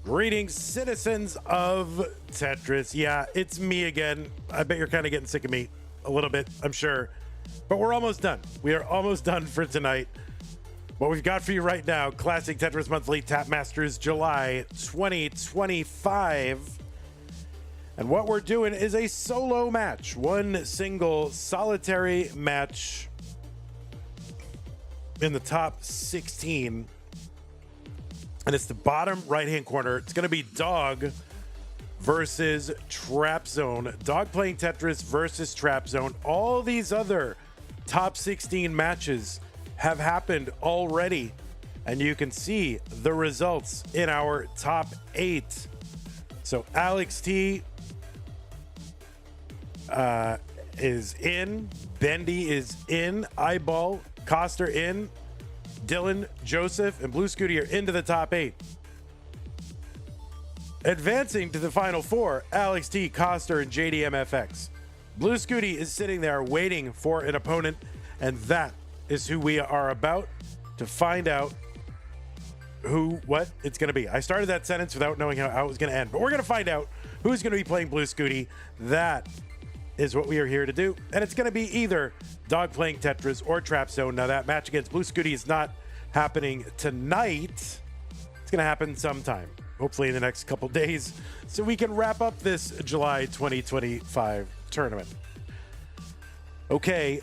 Greetings, citizens of Tetris. Yeah, it's me again. I bet you're kind of getting sick of me a little bit, I'm sure. But we're almost done. We are almost done for tonight. What we've got for you right now, Classic Tetris Monthly Tap Masters July 2025. And what we're doing is a solo match. One single solitary match in the top 16. And it's the bottom right-hand corner. It's going to be Dog versus Trap Zone. Dog playing Tetris versus Trap Zone. All these other top 16 matches have happened already. And you can see the results in our top 8. So Alex T is in. Bendy is in. Eyeball, Coster in. Dylan, Joseph, and Blue Scooty are into the top 8. Advancing to the final 4, Alex T, Coster, and JDMFX. Blue Scooty is sitting there waiting for an opponent, and that is who we are about to find out what it's going to be. I started that sentence without knowing how it was going to end, but we're going to find out who's going to be playing Blue Scooty. That is what we are here to do, and it's going to be either Dog playing Tetris or Trap Zone. Now, that match against Blue Scooty is not happening tonight. It's going to happen sometime, hopefully in the next couple days, so we can wrap up this July 2025 tournament. Okay,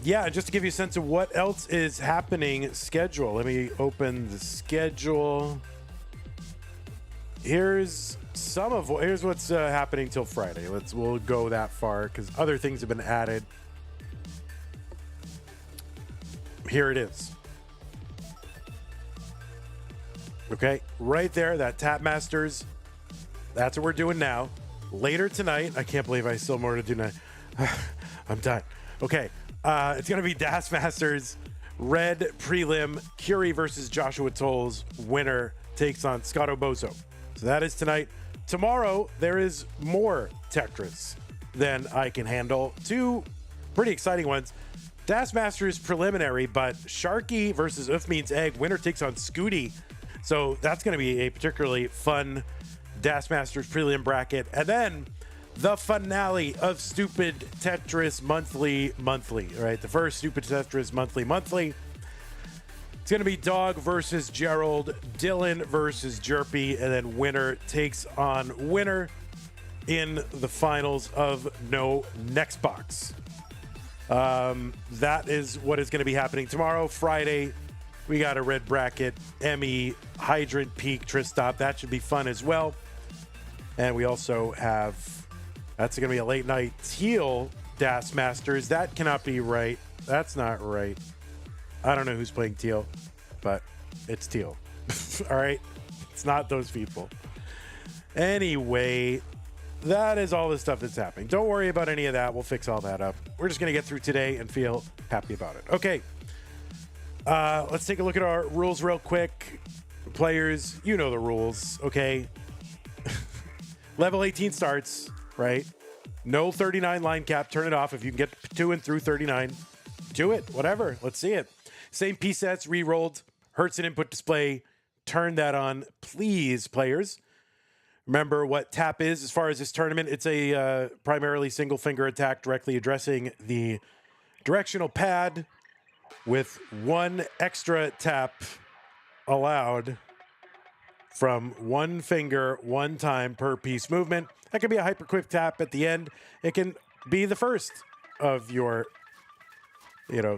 yeah, just to give you a sense of what else is happening schedule. Let me open the schedule. Here's what's happening till Friday. We'll go that far because other things have been added. Here it is. Okay, right there, that Tap Masters. That's what we're doing now. Later tonight, I can't believe I still have more to do now. I'm done. Okay, it's gonna be Das Masters Red Prelim, Curi versus Joshuatolles. Winner takes on Scottobozo. So that is tonight. Tomorrow, there is more Tetris than I can handle. Two pretty exciting ones. Das Masters preliminary, but Sharky versus Uf Means Egg. Winner takes on Scooty. So that's going to be a particularly fun Das Masters prelim bracket. And then the finale of Stupid Tetris Monthly, right? The first Stupid Tetris Monthly. It's going to be Dog versus Gerald, Dylan versus Jerpy, and then winner takes on winner in the finals of No Next Box. That is what is going to be happening tomorrow. Friday, we got a red bracket, Emmy, Hydrant, Peak, Tristop. That should be fun as well. And we also have, that's going to be a late night Teal Das Masters. That cannot be right. That's not right. I don't know who's playing Teal, but it's Teal. All right. It's not those people. Anyway, that is all the stuff that's happening. Don't worry about any of that. We'll fix all that up. We're just going to get through today and feel happy about it. Okay. Let's take a look at our rules real quick. Players, you know the rules, okay? Level 18 starts, right? No 39 line cap. Turn it off. If you can get to and through 39, do it. Whatever. Let's see it. Same P sets, re-rolled. Hertz and input display. Turn that on, please, players. Remember what tap is as far as this tournament. It's a primarily single finger attack directly addressing the directional pad with one extra tap allowed from one finger, one time per piece movement. That can be a hyper quick tap at the end. It can be the first of your,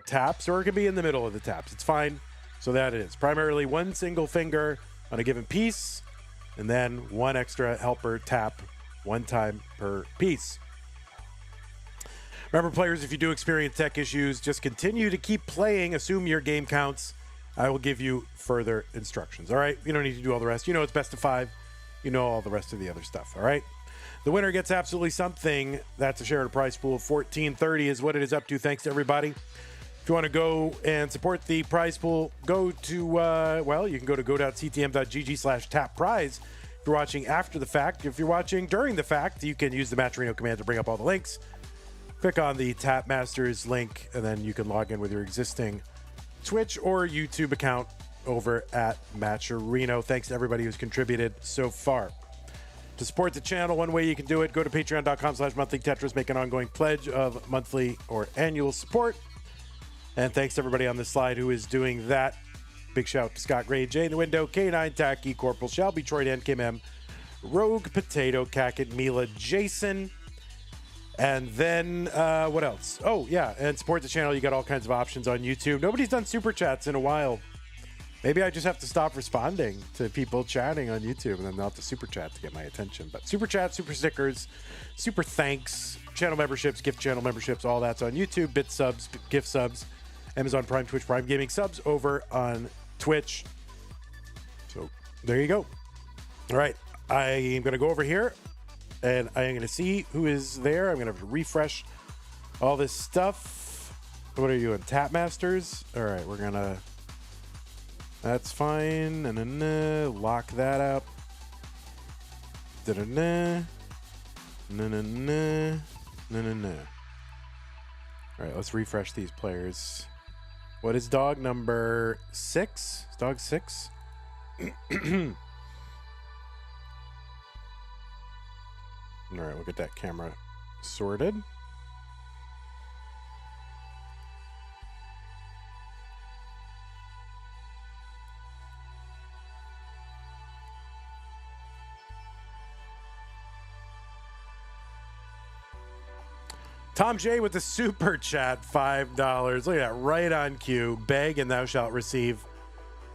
taps, or it can be in the middle of the taps. It's fine. So that it is primarily one single finger on a given piece, and then one extra helper tap one time per piece. Remember, players, if you do experience tech issues, just continue to keep playing. Assume your game counts. I will give you further instructions. All right? You don't need to do all the rest. You know it's best of 5. You know all the rest of the other stuff. All right? The winner gets absolutely something. That's a share of the prize pool. $14.30 is what it is up to. Thanks to everybody. If you want to go and support the prize pool, go to, you can go to go.ctm.gg/tap-prize. If you're watching after the fact. If you're watching during the fact, you can use the Matcherino command to bring up all the links. Click on the Tap Masters link, and then you can log in with your existing Twitch or YouTube account over at Matcherino. Thanks to everybody who's contributed so far. To support the channel, one way you can do it, go to patreon.com/monthly Tetris, make an ongoing pledge of monthly or annual support. And thanks to everybody on the slide who is doing that. Big shout to Scott Gray, Jay in the Window, K9, Tacky, Corporal Shelby, Troy, and Kim M, Rogue, Potato, Cacket, Mila, Jason. And then what else? Oh, yeah, and support the channel. You got all kinds of options on YouTube. Nobody's done Super Chats in a while. Maybe I just have to stop responding to people chatting on YouTube and then not the Super Chat to get my attention. But Super Chat, Super Stickers, Super Thanks, channel memberships, gift channel memberships, all that's on YouTube. Bit subs, gift subs, Amazon Prime, Twitch Prime Gaming subs over on Twitch. So there you go. All right, I am going to go over here and I am going to see who is there. I'm going to refresh all this stuff. What are you doing? Tap Masters? All right, we're going to... That's fine. Lock that up. All right, let's refresh these players. What is dog number 6? Is dog 6? All right, we'll get that camera sorted. Tom J with the super chat, $5. Look at that, right on cue. Beg and thou shalt receive.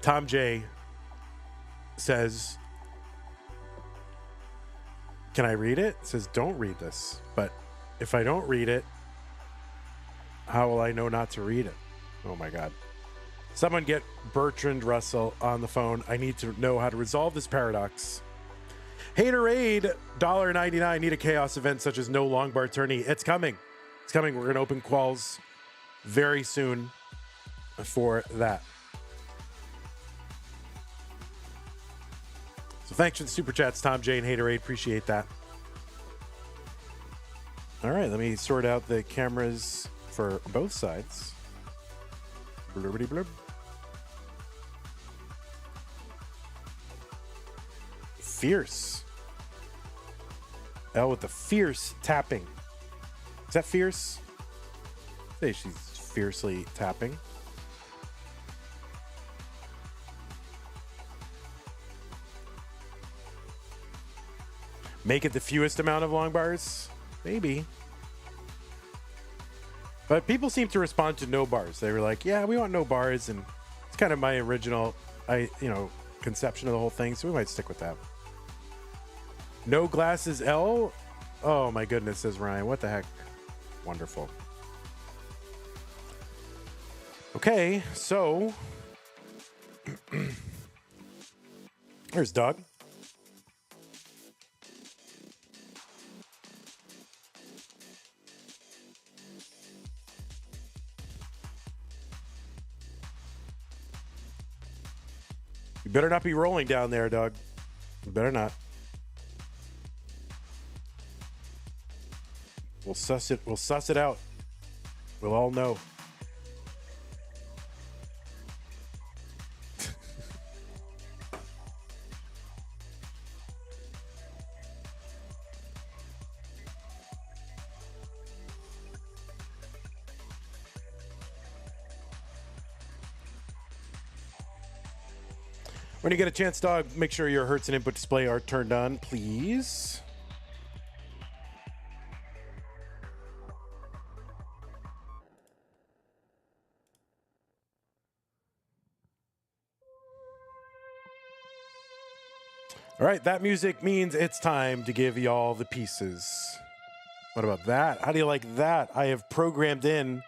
Tom J says, can I read it? It says, don't read this. But if I don't read it, how will I know not to read it? Oh my God. Someone get Bertrand Russell on the phone. I need to know how to resolve this paradox. Haterade, $1.99. Need a chaos event such as no long bar tourney. It's coming. It's coming. We're going to open quals very soon for that. So thanks for the super chats, Tom J and Haterade. Appreciate that. All right, let me sort out the cameras for both sides. Blurbity blurb. Fierce. L with the fierce tapping. Is that fierce? Say she's fiercely tapping. Make it the fewest amount of long bars? Maybe. But people seem to respond to no bars. They were like, yeah, we want no bars. And it's kind of my original, conception of the whole thing. So we might stick with that. No glasses L? Oh my goodness, says Ryan. What the heck? Wonderful. Okay, so there's Doug. You better not be rolling down there, Doug. You better not. We'll suss it out. We'll all know. When you get a chance, Dog, make sure your Hertz and input display are turned on, please. All right, that music means it's time to give y'all the pieces. What about that? How do you like that? I have programmed in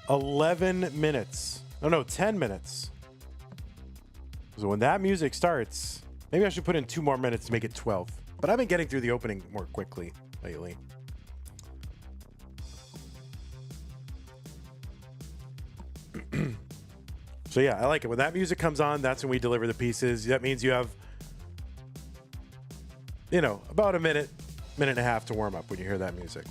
11 minutes. Oh, no, 10 minutes. So when that music starts, maybe I should put in 2 more minutes to make it 12. But I've been getting through the opening more quickly lately. So yeah, I like it. When that music comes on, that's when we deliver the pieces. That means you have, about a minute and a half to warm up when you hear that music.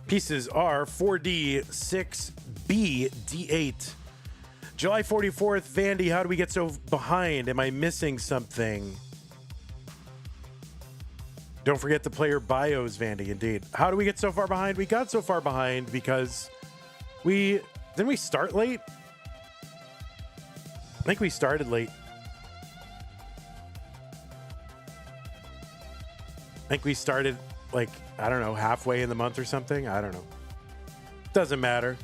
Pieces are 4D, 6B, D8. July 44th, Vandy, how do we get so behind? Am I missing something? Don't forget the player bios, Vandy, indeed. How do we get so far behind? We got so far behind because didn't we start late? I think we started late. I think we started like, I don't know, halfway in the month or something. I don't know. Doesn't matter.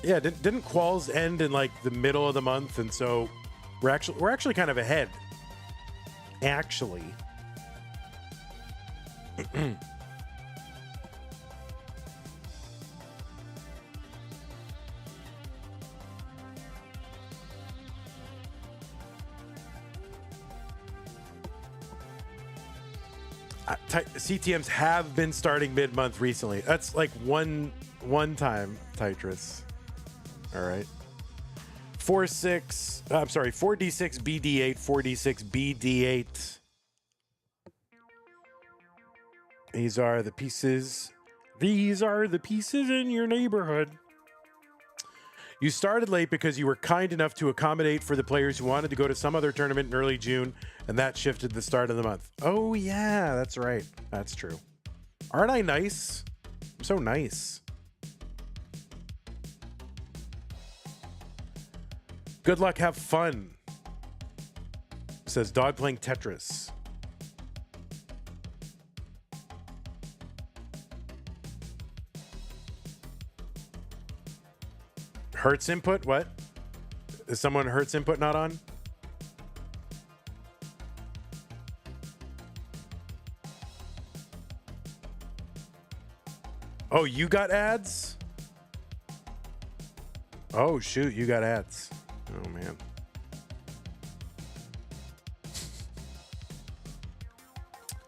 Yeah, didn't quals end in like the middle of the month, and so we're actually kind of ahead. Actually. CTMs have been starting mid-month recently. That's like one time, Tetris. All right. 4D6 BD8, 4D6 BD8. These are the pieces. These are the pieces in your neighborhood. You started late because you were kind enough to accommodate for the players who wanted to go to some other tournament in early June, and that shifted the start of the month. Oh, yeah, that's right. That's true. Aren't I nice? I'm so nice. Good luck, have fun. Says dog playing Tetris. Hertz input? What? Is someone Hertz input not on? Oh, you got ads? Oh, shoot, you got ads. Oh, man.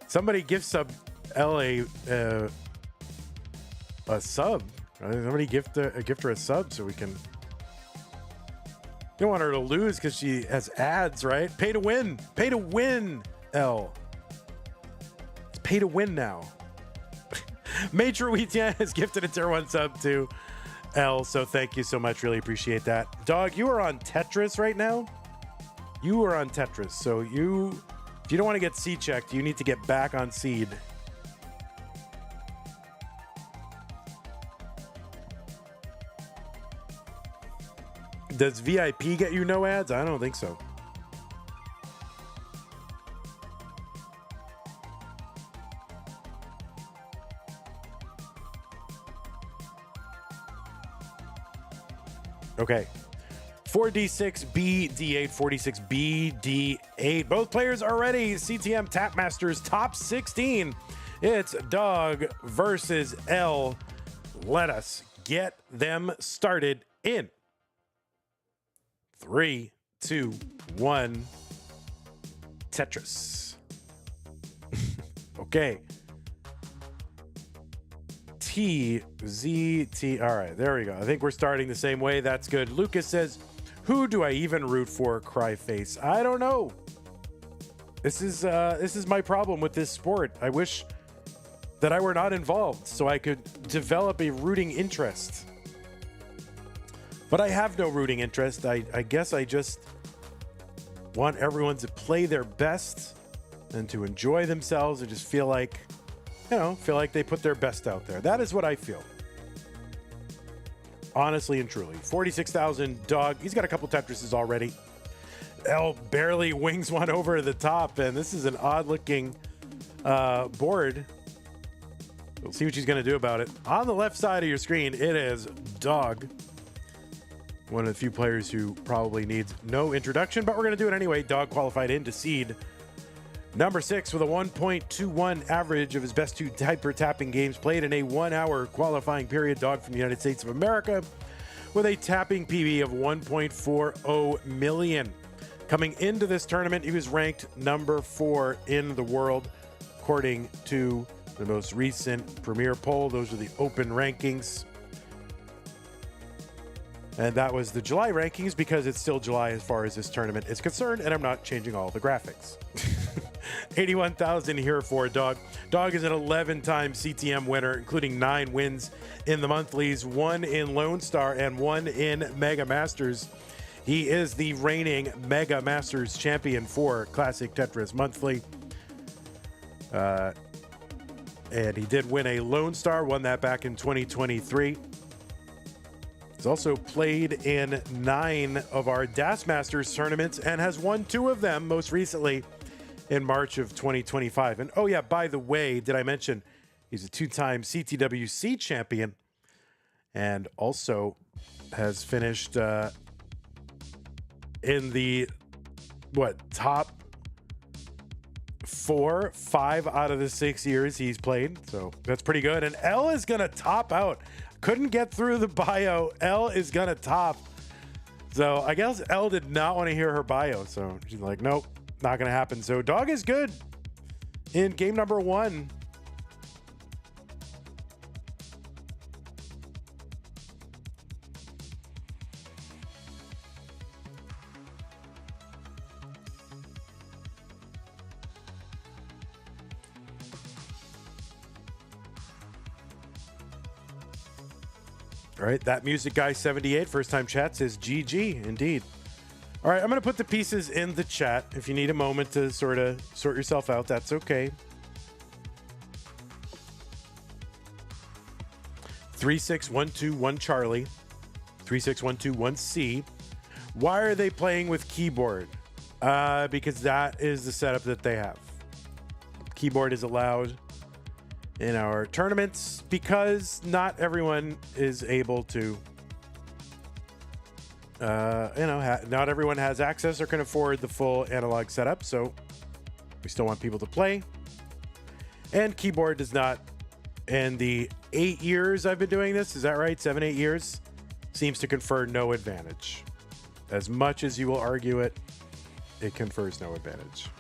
Somebody gift sub LA a sub. Somebody gift her a sub so we can. You don't want her to lose because she has ads, right? Pay to win. Pay to win, L. It's pay to win now. Major Wheatia has gifted a tier 1 sub to L, so thank you so much. Really appreciate that. Dog, you are on Tetris right now. You are on Tetris, so if you don't want to get seed checked, you need to get back on seed. Does VIP get you no ads? I don't think so. Okay. 4D6B D8, 4D6B D8. Both players are ready. CTM Tapmasters top 16. It's Dog versus L. Let us get them started in 3, 2, 1. Tetris. Okay. T, Z, T. All right, there we go. I think we're starting the same way. That's good. Lucas says, who do I even root for? Cry face. I don't know. This is my problem with this sport. I wish that I were not involved so I could develop a rooting interest. But I have no rooting interest. I guess I just want everyone to play their best and to enjoy themselves and just feel like they put their best out there. That is what I feel. Honestly and truly. 46,000 Dog. He's got a couple Tetrises already. L barely wings one over the top, and this is an odd-looking board. We'll see what she's going to do about it. On the left side of your screen, it is Dog. One of the few players who probably needs no introduction, but we're going to do it anyway. Dog qualified into seed number 6 with a 1.21 average of his best 2 hyper tapping games played in a 1-hour qualifying period. Dog from the United States of America with a tapping PB of 1.40 million. Coming into this tournament, he was ranked number 4 in the world, according to the most recent Premier poll. Those are the open rankings. And that was the July rankings because it's still July as far as this tournament is concerned, and I'm not changing all the graphics. 81,000 here for Dog. Dog is an 11-time CTM winner, including 9 wins in the monthlies, 1 in Lone Star and 1 in Mega Masters. He is the reigning Mega Masters champion for Classic Tetris Monthly. And he did win a Lone Star, won that back in 2023. He's also played in 9 of our DAS Masters tournaments and has won 2 of them, most recently in March of 2025. And oh yeah, by the way, did I mention he's a 2-time CTWC champion and also has finished in the top 5 out of the 6 years he's played. So that's pretty good. And L is going to top out. Couldn't get through the bio. L is going to top. So I guess L did not want to hear her bio. So she's like, nope, not going to happen. So Dog is good in game number 1. All right, that music guy 78, first time chat, says GG, indeed. All right, I'm going to put the pieces in the chat. If you need a moment to sort yourself out, that's okay. 36121 Charlie, 36121 C. Why are they playing with keyboard? Because that is the setup that they have. Keyboard is allowed in our tournaments because not everyone is able to, not everyone has access or can afford the full analog setup. So we still want people to play. And keyboard does not, in the 8 years I've been doing this, is that right? 7, 8 years, seems to confer no advantage. As much as you will argue it, it confers no advantage.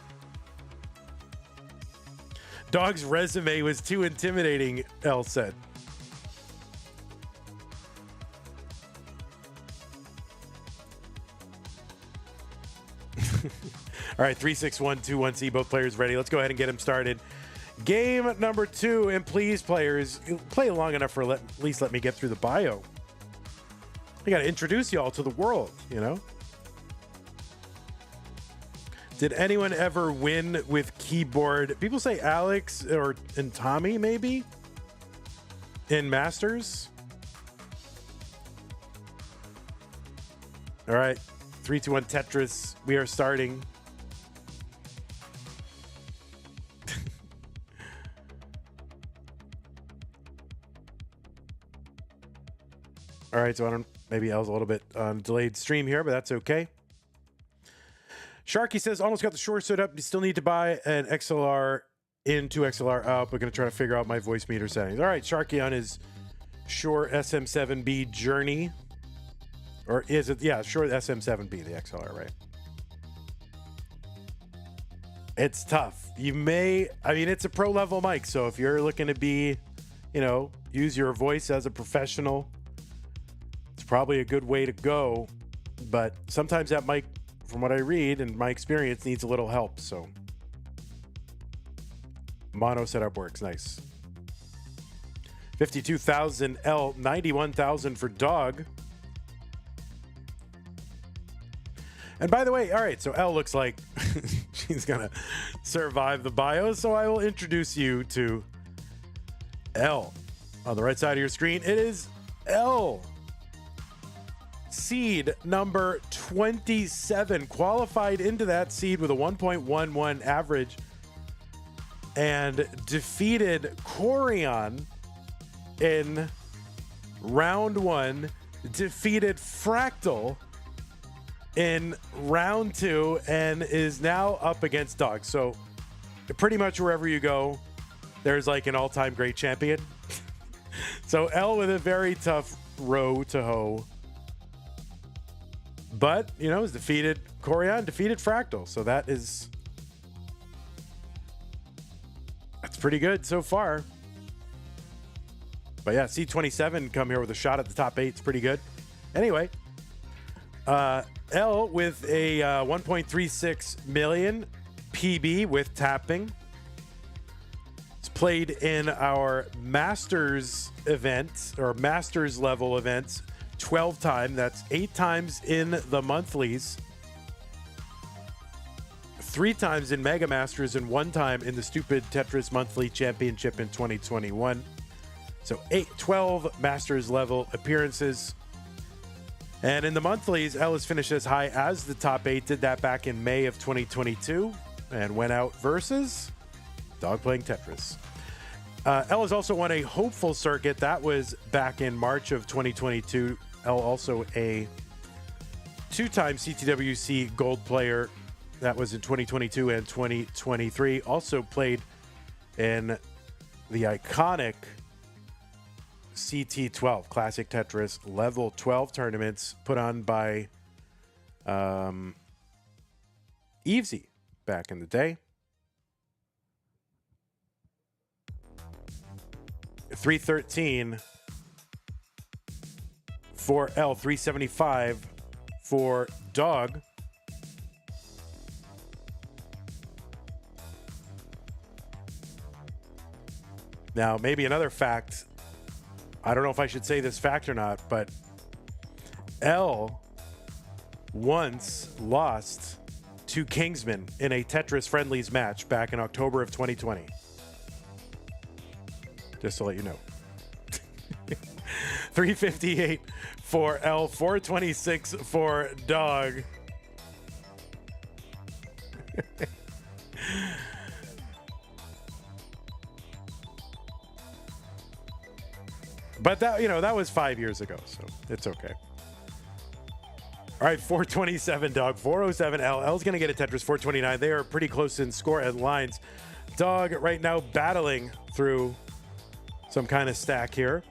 Dog's resume was too intimidating, L said. All right, 36121C, both players ready. Let's go ahead and get him started. Game number 2, and please, players, play long enough for at least let me get through the bio. I got to introduce y'all to the world, you know? Did anyone ever win with keyboard? People say Alex and Tommy, maybe? In Masters? All right. 3, 2, 1 Tetris. We are starting. All right. So maybe L's a little bit on delayed stream here, but that's okay. Sharky says, almost got the Shure set up. You still need to buy an XLR in, 2 XLR out. We're going to try to figure out my voice meter settings. All right, Sharky on his Shure SM7B journey. Or is it? Yeah, Shure SM7B, the XLR, right? It's tough. It's a pro level mic. So if you're looking to be, use your voice as a professional, it's probably a good way to go. But sometimes that mic, from what I read and my experience, needs a little help. So mono setup works nice. 52,000 L, 91,000 for Dog. And by the way, all right, so L looks like she's gonna survive the bio. So I will introduce you to L. On the right side of your screen, it is L. Seed number 27, qualified into that seed with a 1.11 average and defeated Corion in round 1, defeated Fractal in round 2, and is now up against Dog. So pretty much wherever you go, there's like an all-time great champion. So L with a very tough row to hoe. But, has defeated Corion, defeated Fractal. So that's pretty good so far. But yeah, C27 come here with a shot at the top 8. It's pretty good. Anyway, L with a 1.36 million PB with tapping. It's played in our Masters event or Masters level events 12 times. That's 8 times in the monthlies, 3 times in Mega Masters, and 1 time in the stupid Tetris Monthly Championship in 2021. So 12 Masters level appearances. And in the monthlies, L has finished as high as the top 8. Did that back in May of 2022 and went out versus Dog playing Tetris. L has also won a hopeful circuit. That was back in March of 2022. L also a 2-time CTWC gold player. That was in 2022 and 2023. Also played in the iconic CT12 Classic Tetris level 12 tournaments put on by Evesy back in the day. 313 for L, 375 for Dog. Now, maybe another fact. I don't know if I should say this fact or not, but L once lost to Kingsman in a Tetris Friendlies match back in October of 2020. Just to let you know. 358 for L, 426 for Dog. But that, that was 5 years ago, so it's okay. All right, 427 Dog, 407 L. L's going to get a Tetris 429. They are pretty close in score and lines. Dog right now battling through some kind of stack here.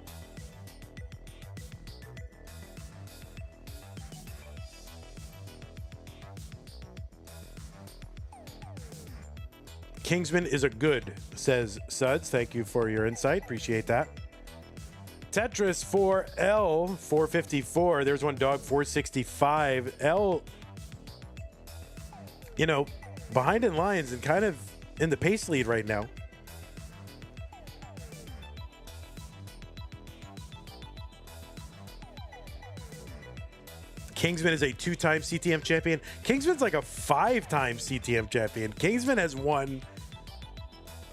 Kingsman is a good, says Suds. Thank you for your insight. Appreciate that. Tetris for L, 454. There's one Dog, 465. L, behind in lines and kind of in the pace lead right now. Kingsman is a 2-time CTM champion. Kingsman's like a 5-time CTM champion. Kingsman has won,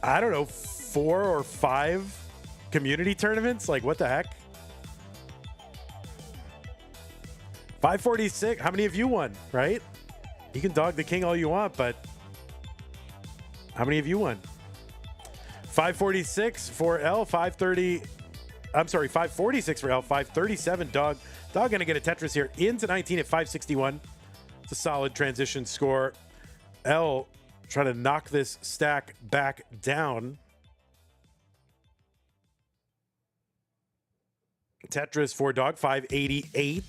4 or 5 community tournaments. Like, what the heck? 546. How many have you won, right? You can dog the king all you want, but how many have you won? 546 for L, 530. I'm sorry, 546 for L, 537 Dog. Dog going to get a Tetris here into 19 at 561. It's a solid transition score. L trying to knock this stack back down. Tetris for Dog, 588.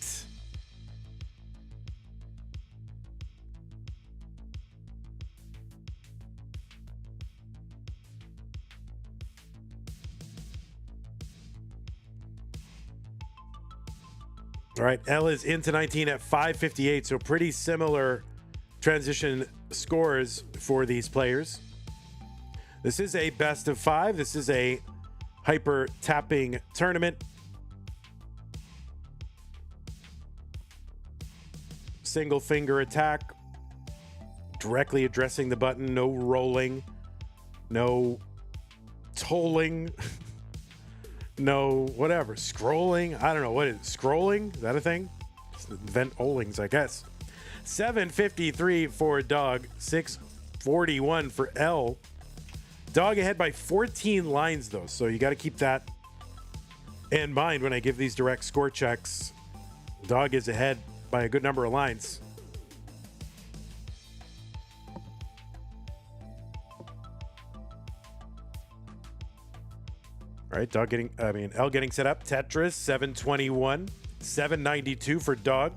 All right, L is into 19 at 558, so pretty similar transition scores for these players. This is a best of 5. This is a hyper tapping tournament. Single finger attack, directly addressing the button, no rolling, no tolling, no whatever, scrolling. I don't know, what is it? Scrolling? Is that a thing? Vent Olings, I guess. 753 for Dog, 641 for L. Dog ahead by 14 lines though, so you got to keep that in mind when I give these direct score checks. Dog is ahead by a good number of lines. All right, L getting set up. Tetris, 721, 792 for Dog.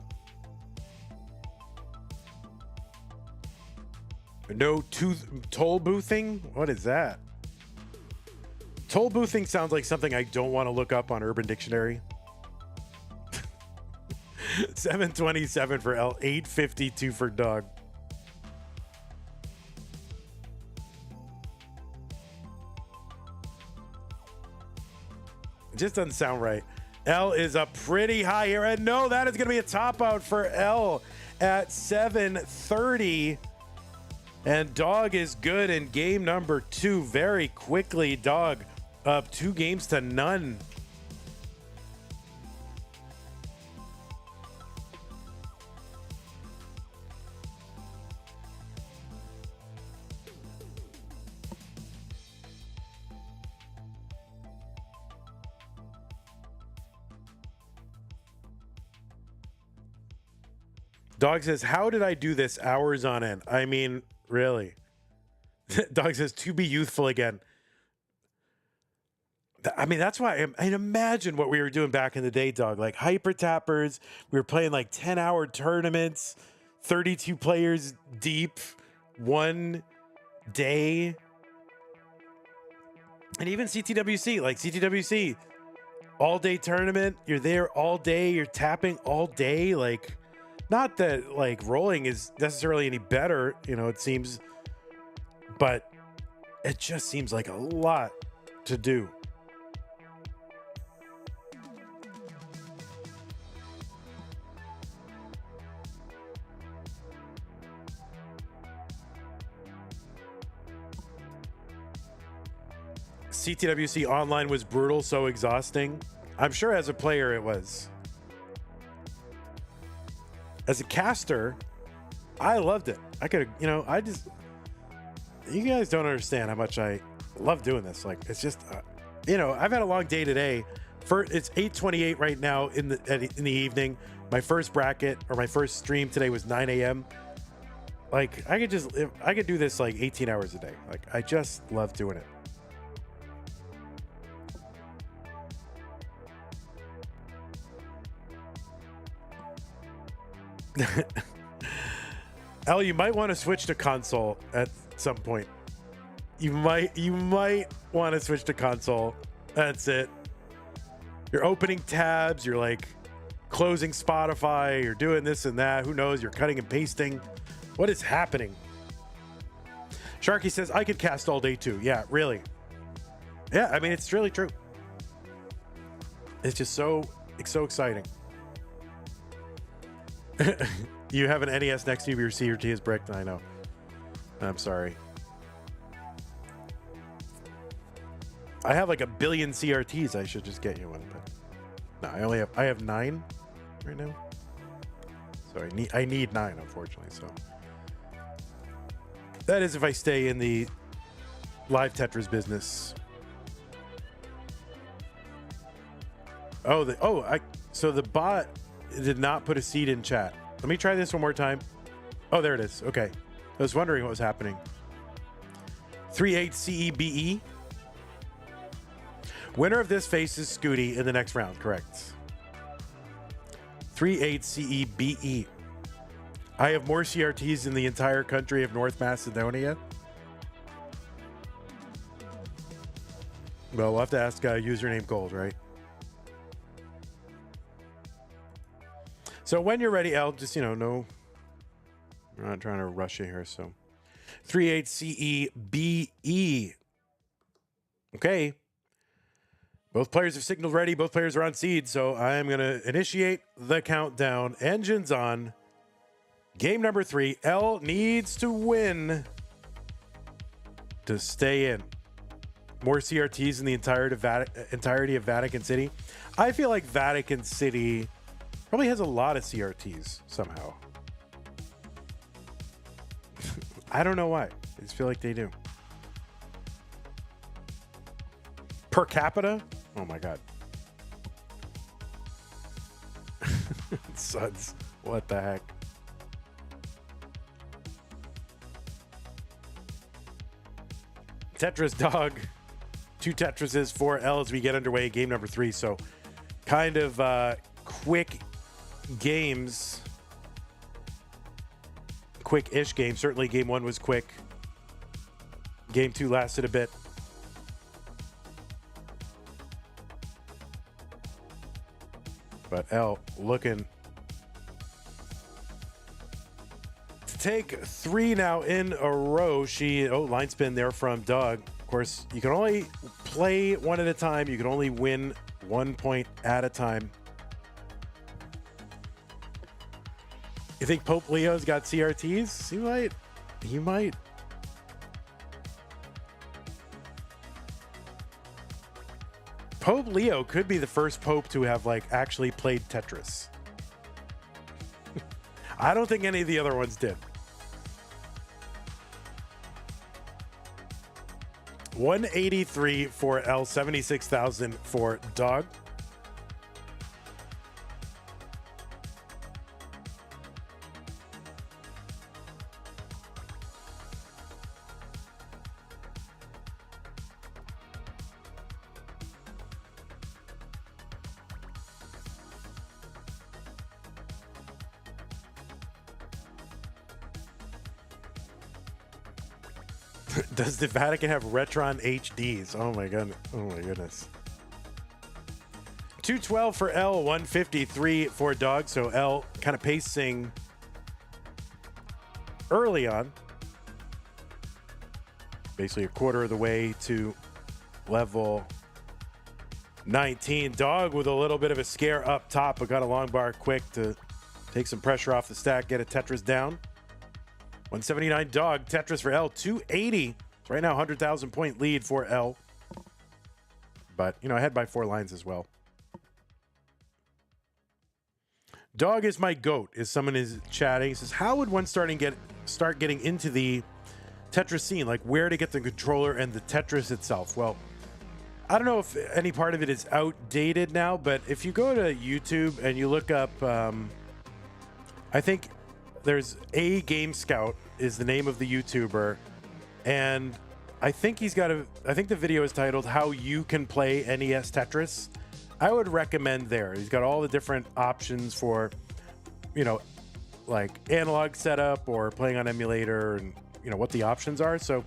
No toll boothing? What is that? Toll boothing sounds like something I don't want to look up on Urban Dictionary. 727 for L, 852 for Dog. It just doesn't sound right. L is up pretty high here, and no, that is going to be a top out for L at 730. And Dog is good in game number 2 very quickly. Dog up 2 games to none. Dog says, how did I do this hours on end? I mean, really? Dog says, to be youthful again. I mean, that's why I imagine what we were doing back in the day, Dog. Like hyper tappers. We were playing like 10-hour tournaments, 32 players deep, 1 day. And even CTWC, like CTWC, all day tournament. You're there all day. You're tapping all day. Like, not that like rolling is necessarily any better, you know, it seems, but it just seems like a lot to do. CTWC online was brutal, so exhausting. I'm sure as a player it was. As a caster, I loved it. I could, you know, you guys don't understand how much I love doing this. Like, it's just, you know, I've had a long day today. It's 8:28 right now in the evening. My first bracket or my first stream today was 9 a.m. Like, I could do this like 18 hours a day. Like, I just love doing it. Al, you might want to switch to console at some point. You might want to switch to console. That's it. You're opening tabs, you're like closing Spotify, you're doing this and that. Who knows? You're cutting and pasting. What is happening? Sharky says, I could cast all day too. Yeah, really. Yeah, I mean, it's really true. It's just so exciting. You have an NES next to you, your CRT is bricked. I know. I'm sorry. I have like a billion CRTs. I should just get you one, but no, I have 9 right now. So I need 9, unfortunately. So that is if I stay in the live Tetris business. So the bot did not put a seed in chat. Let me try this one more time. Oh, there it is. Okay. I was wondering what was happening. 3-8 CEBE. Winner of this faces Scooty in the next round. Correct. 3-8 CEBE. I have more CRTs in the entire country of North Macedonia. Well, we'll have to ask username Gold, right? So when you're ready, Al, just, no, we're not trying to rush you here. So 3-8 CEBE. Okay. Both players have signaled ready. Both players are on seed. So I'm going to initiate the countdown. Engines on. Game number 3. L needs to win to stay in. More CRTs in the entirety of Vatican City. I feel like Vatican City probably has a lot of CRTs somehow. I don't know why. I just feel like they do. Per capita? Oh my God. Suds. What the heck? Tetris Dog. 2 Tetrises, 4 L as we get underway. Game number 3. So kind of quick games. Quick-ish game. Certainly game 1 was quick. Game 2 lasted a bit. But L looking take 3 now in a row. Line spin there from Doug. Of course, you can only play one at a time. You can only win 1 point at a time. You think Pope Leo's got CRTs? He might. He might. Pope Leo could be the first Pope to have like actually played Tetris. I don't think any of the other ones did. 183 for L, 76,000 for Dog. Does the Vatican have Retron HDs? Oh my goodness. Oh my goodness. 212 for L, 153 for Dog. So L kind of pacing early on. Basically a quarter of the way to level 19. Dog with a little bit of a scare up top, but got a long bar quick to take some pressure off the stack, get a Tetris down. 179 Dog, Tetris for L, 280. Right now, 100,000 point lead for L. But, you know, ahead by 4 lines as well. Dog is my goat, is someone is chatting. He says, how would one start getting into the Tetris scene? Like where to get the controller and the Tetris itself? Well, I don't know if any part of it is outdated now, but if you go to YouTube and you look up, I think there's A Game Scout is the name of the YouTuber. And I think I think the video is titled How You Can Play NES Tetris. I would recommend there. He's got all the different options for, you know, like analog setup or playing on emulator and, you know, what the options are. So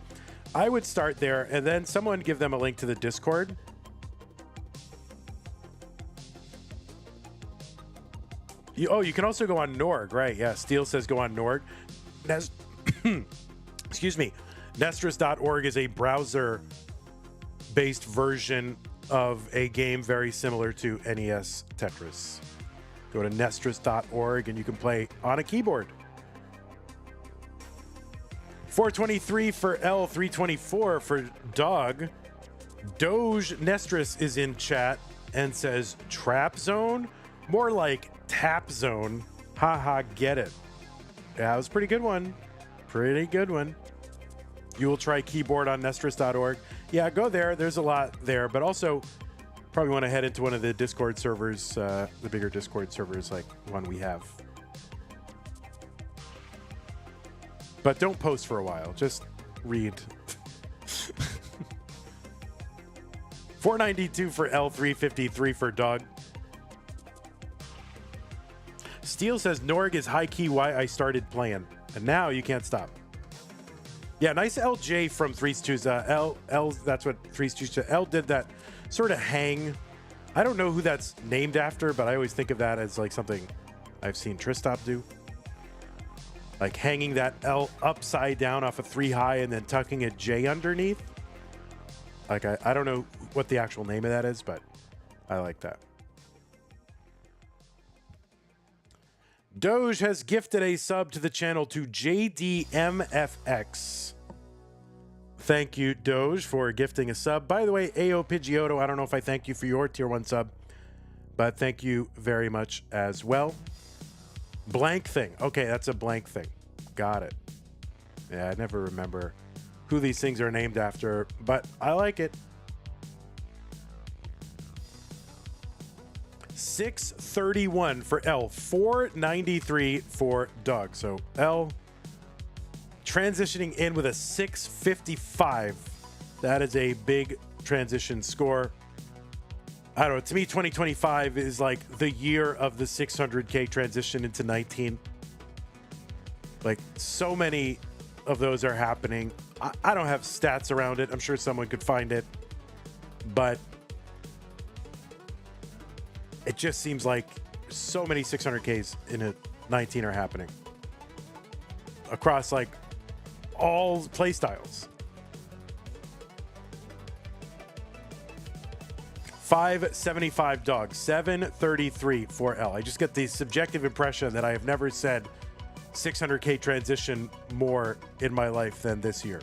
I would start there and then someone give them a link to the Discord. You can also go on Norg, right? Yeah, Steele says go on Norg. Excuse me. Nestris.org is a browser-based version of a game very similar to NES Tetris. Go to Nestris.org and you can play on a keyboard. 423 for L, 324 for Dog. Doge Nestris is in chat and says Trap Zone? More like Tap Zone. Haha, get it. Yeah, that was a pretty good one. Pretty good one. You will try keyboard on Nestris.org. Yeah, go there. There's a lot there, but also probably want to head into one of the Discord servers, the bigger Discord servers like one we have. But don't post for a while. Just read. 492 for L, 353 for Dog. Steele says Norg is high key why I started playing, and now you can't stop. Yeah, nice LJ from Threes Twos. L, that's what Threes Twos. L did that sort of hang. I don't know who that's named after, but I always think of that as like something I've seen Tristop do. Like hanging that L upside down off a 3 high and then tucking a J underneath. Like I don't know what the actual name of that is, but I like that. Doge has gifted a sub to the channel to JDMFX. Thank you, Doge, for gifting a sub. By the way, AO Pidgeotto, I don't know if I thank you for your tier 1 sub, but thank you very much as well. Blank thing. Okay, that's a blank thing. Got it. Yeah, I never remember who these things are named after, but I like it. 631 for L, 493 for Doug. So L transitioning in with a 655. That is a big transition score. I don't know. To me, 2025 is like the year of the 600K transition into 19. Like so many of those are happening. I don't have stats around it. I'm sure someone could find it, but it just seems like so many 600Ks in a 19 are happening. across like all play styles. 575 dog, 733 for L. I just get the subjective impression that I have never said 600K transition more in my life than this year.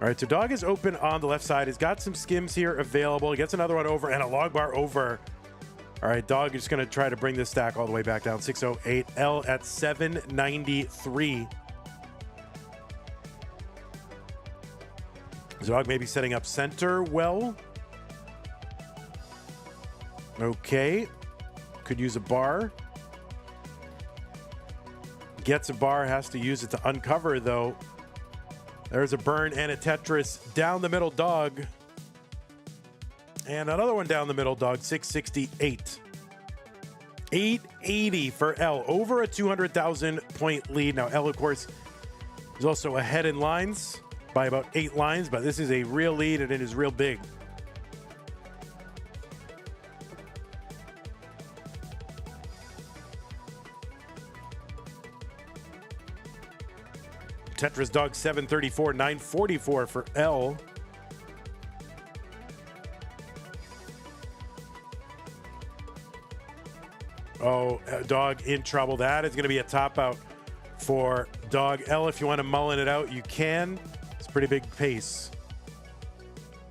All right, so dog is open on the left side. He's got some skims here available. He gets another one over and a log bar over. All right, dog is going to try to bring this stack all the way back down. 608. L at 793. Dog maybe setting up center well. Okay. Could use a bar. Gets a bar, has to use it to uncover, though. There's a burn and a Tetris down the middle, dog. And another one down the middle, dog, 668. 880 for L, over a 200,000 point lead. Now, L, of course, is also ahead in lines by about 8 lines, but this is a real lead and it is real big. Tetris dog 734, 944 for L. Oh, dog in trouble. That is going to be a top out for dog L. If you want to mullen it out, you can. It's a pretty big pace.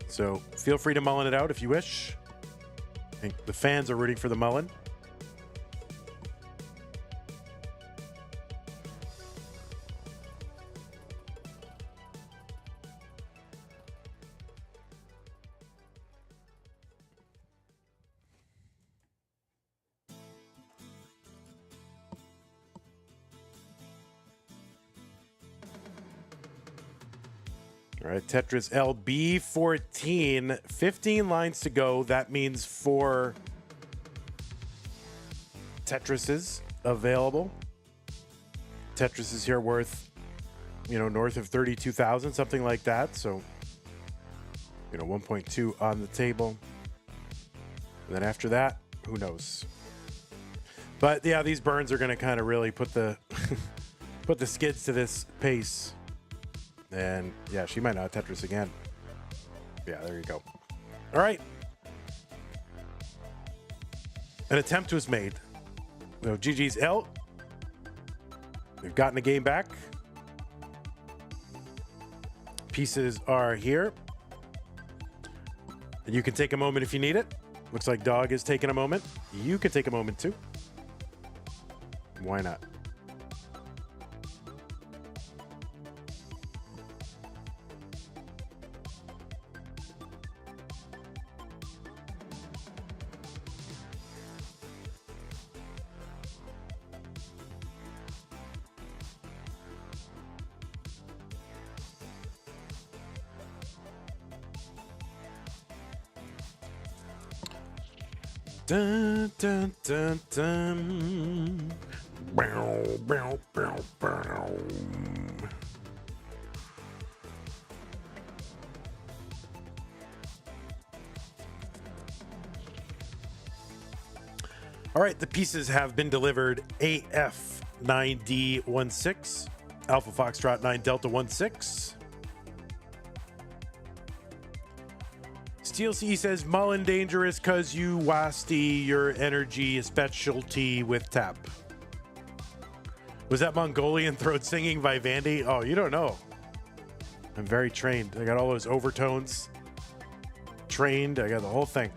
So feel free to mullen it out if you wish. I think the fans are rooting for the mullen. All right, Tetris LB 14, 15 lines to go. That means 4 Tetrises available. Tetris is here worth, north of 32,000, something like that. So, 1.2 on the table. And then after that, who knows? But yeah, these burns are going to kind of really put the put the skids to this pace. And yeah, she might not Tetris again. Yeah, there you go. All right. An attempt was made. So GG's L. We've gotten the game back. Pieces are here. And you can take a moment if you need it. Looks like dog is taking a moment. You can take a moment too. Why not? Dun, dun, dun, dun. Bow, bow, bow, bow. All right, the pieces have been delivered. AF 9D16, Alpha Foxtrot 9 Delta 16. TLC says, Mullen dangerous because you wasty your energy specialty with tap. Was that Mongolian throat singing by Vandy? Oh, you don't know. I'm very trained. I got all those overtones. Trained. I got the whole thing.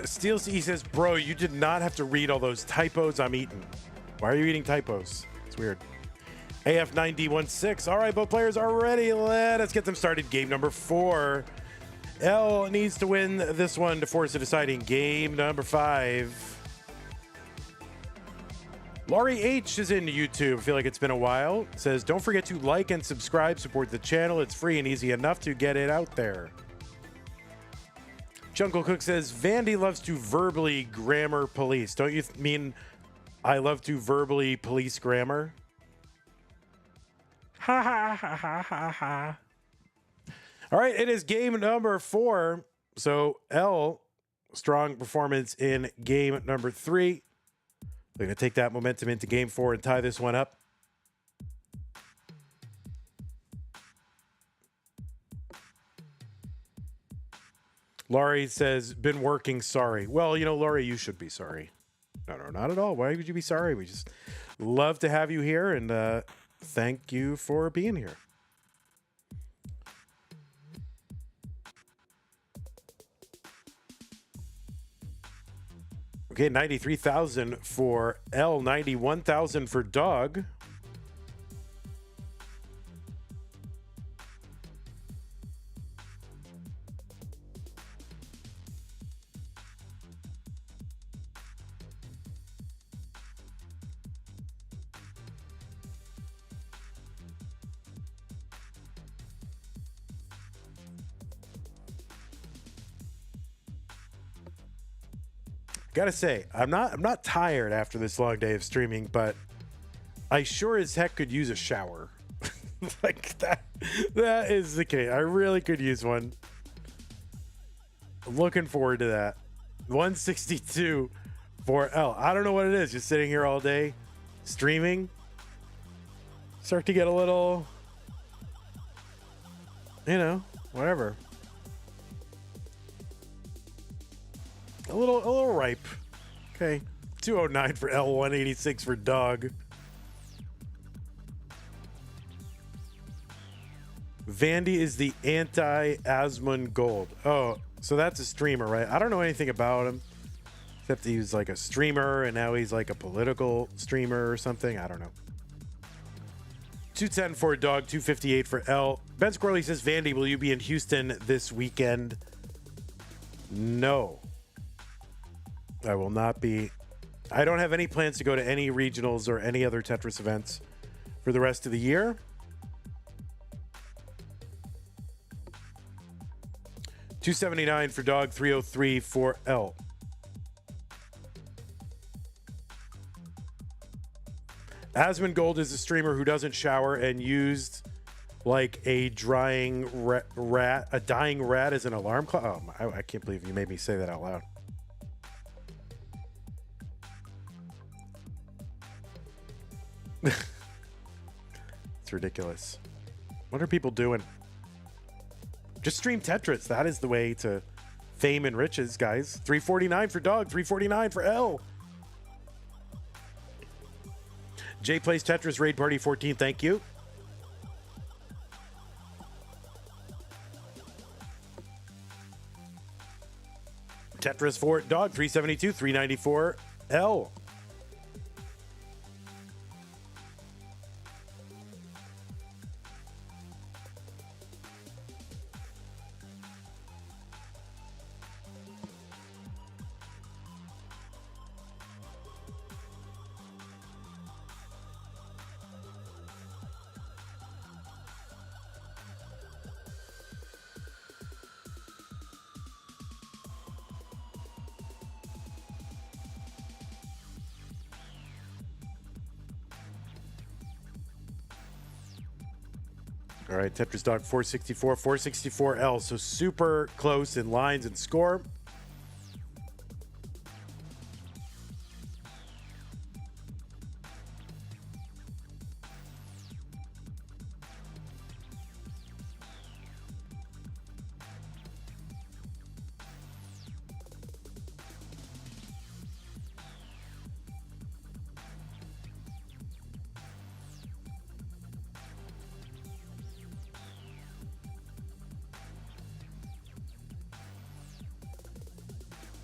Steel C says, bro, you did not have to read all those typos I'm eating. Why are you eating typos? It's weird. AF9D16. All right, both players are ready. Let us get them started. Game number 4. L needs to win this one to force a deciding game number 5. Laurie H is in YouTube. I feel like it's been a while. Says, don't forget to like and subscribe. Support the channel. It's free and easy enough to get it out there. Jungle Cook says, Vandy loves to verbally grammar police. Don't you mean I love to verbally police grammar? Ha ha ha ha ha ha. All right, it is game number 4. So L, strong performance in game number 3. We're going to take that momentum into game 4 and tie this one up. Laurie says, been working, sorry. Well, you know, Laurie, you should be sorry. No, not at all. Why would you be sorry? We just love to have you here, and thank you for being here. Okay, 93,000 for L, 91,000 for Dog. Gotta say, I'm not tired after this long day of streaming, but I sure as heck could use a shower. Like that is the case. I really could use one. I'm looking forward to that. 162 for L. I don't know what it is. Just sitting here all day streaming. Start to get a little, you know, whatever. A little ripe. Okay. 209 for L, 186 for Dog. Vandy is the anti-Asmund Gold. Oh, so that's a streamer, right? I don't know anything about him. Except he was like a streamer, and now he's like a political streamer or something. I don't know. 210 for Dog, 258 for L. Ben Squirrely says, Vandy, will you be in Houston this weekend? No. I will not be. I don't have any plans to go to any regionals or any other Tetris events for the rest of the year. $279 for Dog, 303 for L. Asmund Gold is a streamer who doesn't shower and used like a dying rat as an alarm clock. Oh, I can't believe you made me say that out loud. It's ridiculous. What are people doing? Just stream Tetris. That is the way to fame and riches, guys. 349 for Dog, 349 for L. Jay plays Tetris Raid Party 14. Thank you. Tetris for Dog, 372, 394 L. All right, Tetris Dog 464, 464L. So super close in lines and score.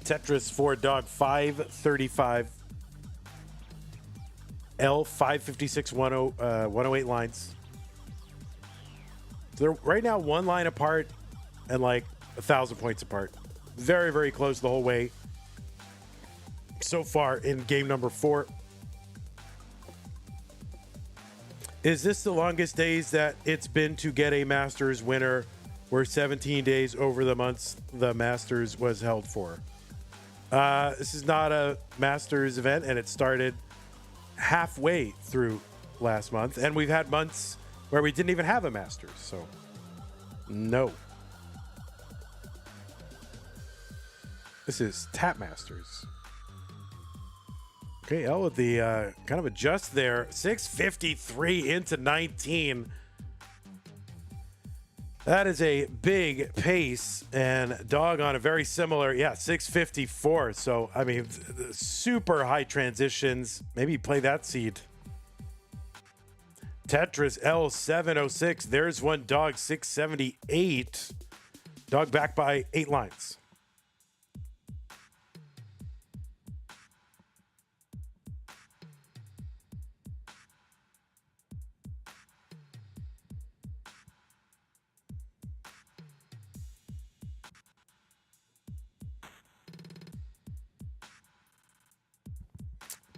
Tetris for dog 535. L 556 108 lines. So they're right now one line apart and like 1,000 points apart. Very, very close the whole way so far in game number 4. Is this the longest days that it's been to get a Masters winner? Were 17 days over the months the Masters was held for? This is not a Masters event, and it started halfway through last month, and we've had months where we didn't even have a Masters, so no. This is Tap Masters. Okay, L with the kind of adjust there. 653 into 19. That is a big pace, and dog on a very similar, 654. So, I mean, super high transitions. Maybe play that seed. Tetris L706. There's one dog, 678. Dog back by 8 lines.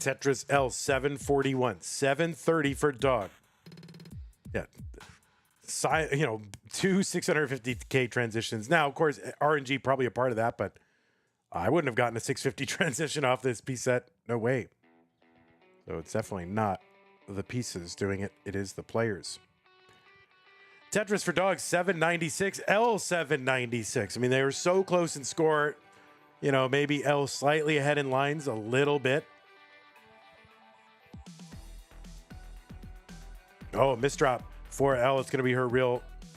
Tetris L741, 730 for dog. Yeah. Two 650K transitions. Now, of course, RNG probably a part of that, but I wouldn't have gotten a 650 transition off this piece set. No way. So it's definitely not the pieces doing it. It is the players. Tetris for dog, 796, L796. I mean, they were so close in score. Maybe L slightly ahead in lines a little bit. Oh, misdrop for L. It's going to be her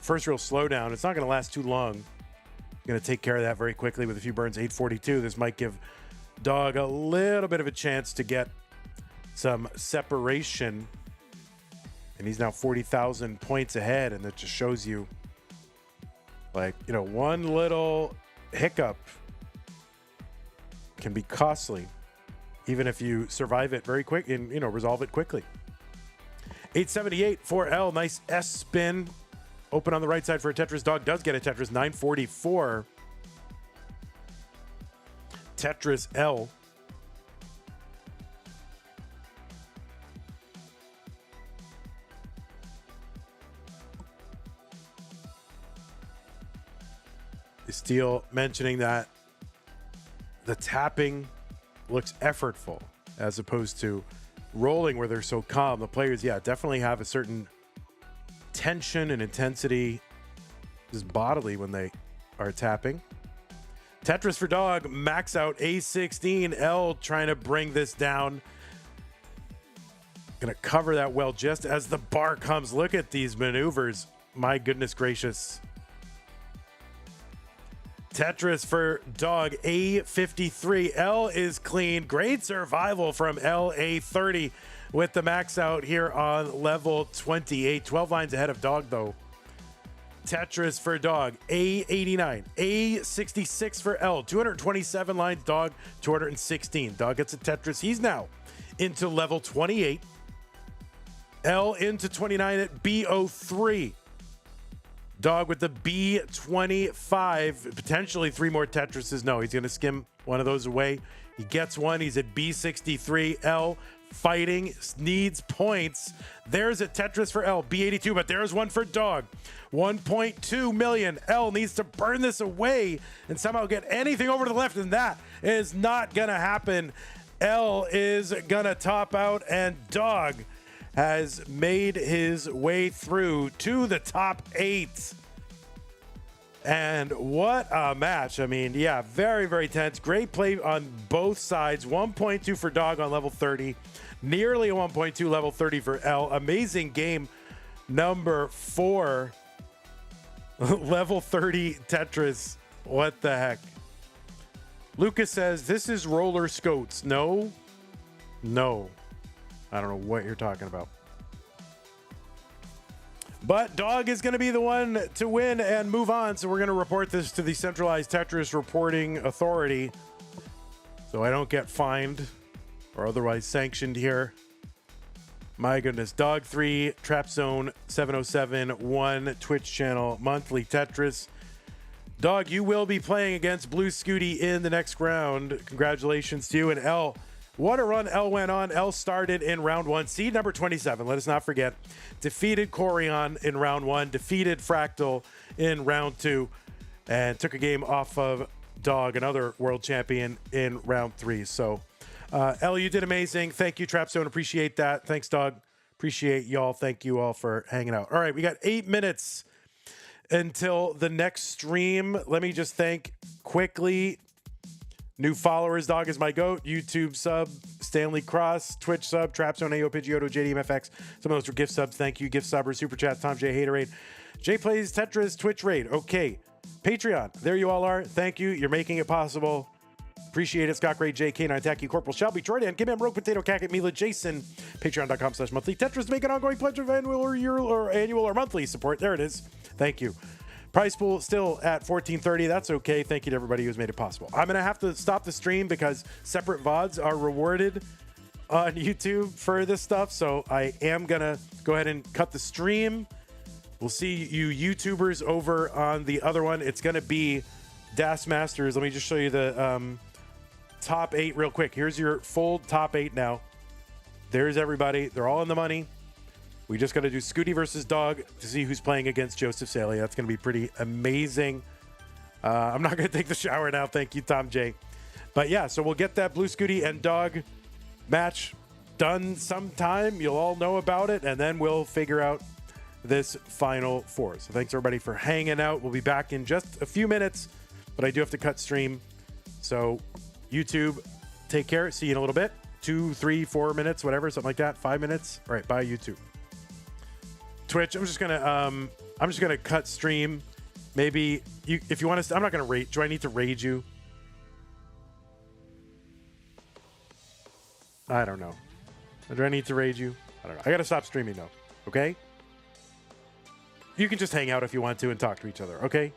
first real slowdown. It's not going to last too long. Going to take care of that very quickly with a few burns. 842. This might give dog a little bit of a chance to get some separation. And he's now 40,000 points ahead. And that just shows you, one little hiccup can be costly, even if you survive it very quick and, resolve it quickly. 878 for L. Nice S spin. Open on the right side for a Tetris. Dog does get a Tetris. 944. Tetris L. Steele mentioning that the tapping looks effortful as opposed to rolling where they're so calm. The players, definitely have a certain tension and intensity just bodily when they are tapping. Tetris for dog, max out A16. L trying to bring this down. Gonna cover that well just as the bar comes. Look at these maneuvers. My goodness gracious. Tetris for dog, A53. L is clean. Great survival from LA30 with the max out here on level 28. 12 lines ahead of dog, though. Tetris for dog, A89. A66 for L. 227 lines, dog, 216. Dog gets a Tetris. He's now into level 28. L into 29 at B03. Dog with the B25, potentially 3 more Tetrises. No, he's going to skim one of those away. He gets one. He's at B63. L fighting, needs points. There's a Tetris for L, B82, but there's one for dog. 1.2 million. L needs to burn this away and somehow get anything over to the left, and that is not going to happen. L is going to top out, and dog has made his way through to the top 8. And what a match. I mean, very, very tense. Great play on both sides. 1.2 for dog on level 30. Nearly a 1.2 level 30 for L. Amazing game number 4. Level 30 Tetris. What the heck? Lucas says, this is roller skates. No. I don't know what you're talking about. But dog is going to be the one to win and move on. So we're going to report this to the Centralized Tetris Reporting Authority. so I don't get fined or otherwise sanctioned here. My goodness. Dog 3, Trap Zone 707, 1 Twitch channel, monthly Tetris. Dog, you will be playing against Blue Scooty in the next round. Congratulations to you. And L, what a run L went on. L started in round 1. Seed number 27, let us not forget. Defeated Corion in round 1. Defeated Fractal in round 2. And took a game off of Dog, another world champion, in round 3. So, L, you did amazing. Thank you, Trap Zone. Appreciate that. Thanks, Dog. Appreciate y'all. Thank you all for hanging out. All right, we got 8 minutes until the next stream. Let me just thank quickly new followers. Dog is my goat. YouTube sub, Stanley Cross, Twitch sub, Trap Zone, AO Pidgeotto, JDMFX. Some of those were gift subs. Thank you. Gift subbers, super chat, Tom J Haterade, J Plays Tetris, Twitch raid. Okay, Patreon. There you all are. Thank you. You're making it possible. Appreciate it. Scott Gray, JK9, Tacky, Corporal, Shelby, Jordan, Gimme, Rogue Potato, Cacket, Mila, Jason, Patreon.com/monthly Tetris. Make an ongoing pledge of annual or year or annual or monthly support. There it is. Thank you. Price pool still at $14.30. That's okay. Thank you to everybody who's made it possible. I'm going to have to stop the stream because separate VODs are rewarded on YouTube for this stuff. So I am going to go ahead and cut the stream. We'll see you YouTubers over on the other one. It's going to be Das Masters. Let me just show you the top 8 real quick. Here's your full top 8 now. There's everybody. They're all in the money. We just got to do Scooty versus Dog to see who's playing against Joseph Saley. That's going to be pretty amazing. I'm not going to take the shower now. Thank you, Tom J. But yeah, so we'll get that Blue Scooty and Dog match done sometime. You'll all know about it, and then we'll figure out this final 4. So thanks, everybody, for hanging out. We'll be back in just a few minutes, but I do have to cut stream. So YouTube, take care. See you in a little bit. 2, 3, 4 minutes, whatever, something like that. 5 minutes. All right, bye, YouTube. Twitch, I'm just gonna cut stream. Maybe you, if you want to, I'm not gonna rate. Do I need to raid you? I don't know. Do I need to raid you? I don't know. I gotta stop streaming though. Okay. You can just hang out if you want to and talk to each other. Okay.